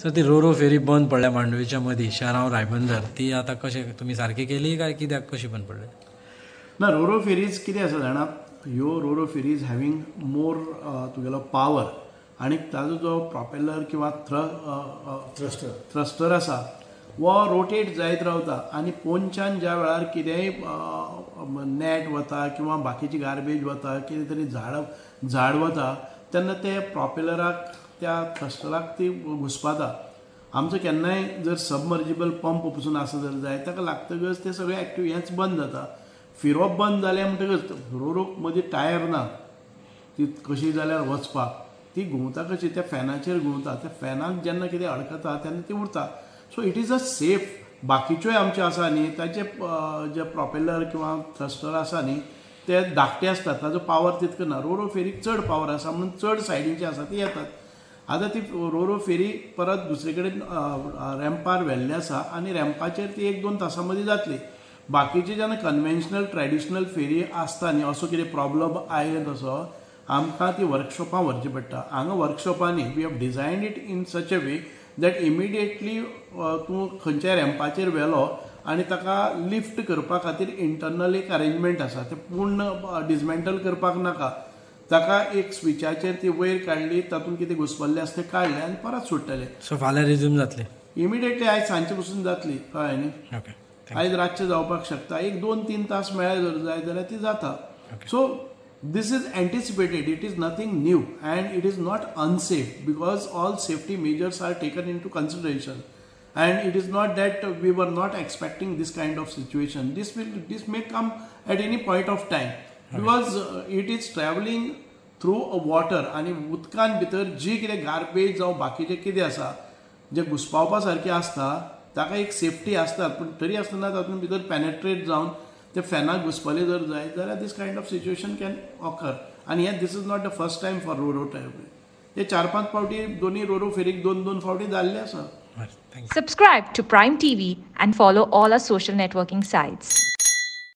Sir ती Ro-Ro फेरी बंद पडल्या मांडवीच्या मदीं शहरांव रायबंदर ती आता कशें तुमी सारकी केली काय कित्याक कशी बंद पडली? ना रोरो फेरीज कितें आसा जाणा, ह्यो रोरो फेरीज हॅविंग मोर तुगेलो पावर आनी ताजो जो प्रोपेलर किंवा थ्रस्टर आसा वो रोटेट जायत रावता आनी पोंदच्यान ज्या वेळार कितेंय नेट वता किंवा बाकीची गार्बेज वता कितें तरी झाड वता तेन्ना ते प्रोपेलराक त्या थ्रस्टराक ती घुस्पाता. आमचो केन्नाय जर सबमर्जिबल पंप पसून आसा जर जाय ताका लागतकच ते सगळे एक्टिव्ह हेंच बंद जाता. फिरवप बंद जालें म्हणटकच रोरो मदीं टायर ना ती कशी जाल्यार वचपाक ती घुंवता कशी त्या फॅनाचेर घुंवता. त्या फॅनाक जेन्ना कितें अडकता तेन्ना ती उरता. So it is a safe. बाकीच्योय आमच्यो आसा न्ही ताचे जे प्रोपेलर किंवा थ्रस्टर आसा न्ही ते धाकटे आसतात, ताजो पावर तितको ना. रोरो फेरीक चड पावर आसा म्हणून चड सायडीचे आसा ती येतात. आतां ती रोरो फेरी परत दुसरे कडेन रॅम्पार व्हेल्ली आसा आनी रॅम्पाचेर ती 1-2 तासां मदीं जातली. बाकीचे जेन्ना कन्वेन्शनल ट्रेडिशनल फेरी आसता न्ही असो कितें प्रॉब्लम आयले तसो आमकां ती वर्कशॉपां व्हरची पडटा. हांगा वर्कशॉपांनी we have designed it in such a way that immediately तूं खंयच्याय रॅम्पाचेर व्हेलो आनी ताका लिफ्ट करपा खातीर इंटरनल एक अरेंजमेंट आसा. ते पूर्ण डिसमेंटल करपाक नाका. ताका एक स्विचाचेर ती वयर काडली, तातूंत कितें घुसपल्लें आसा तें काडलें आनी परत सुट्टलें. सो फाल्यां रिज्यूम जातली इमिडिएटली आयज सांजचे पसून जातली. कळ्ळें न्ही? ओके. आयज रातचें जावपाक शकता. 1-2-3 तास मेळ्ळे जर जाय जाल्यार ती जाता. So this is anticipated, it is nothing new and it is not unsafe because all safety measures are taken into consideration and it is not that we were not expecting this kind of situation. This may come at any point of time because it is traveling through a water आणि उदकान भितर जी कितें garbage जावं बाकीचें कितें आसा जे घुस्पावपा सारकें आसता ताका एक सेफ्टी आसता, पूण तरी आसतना तातूंत भितर पेनेट्रेट जावन ते फॅनाक घुसपले जर जाय जाल्यार this kind of situation can occur. आनी हे this is not the first time for roro travel. हे 4-5 फावटी दोन्ही रोरो फेरीक 2-2 फावटी जाल्ले आसा. Subscribe to Prime TV and follow all our social networking sites.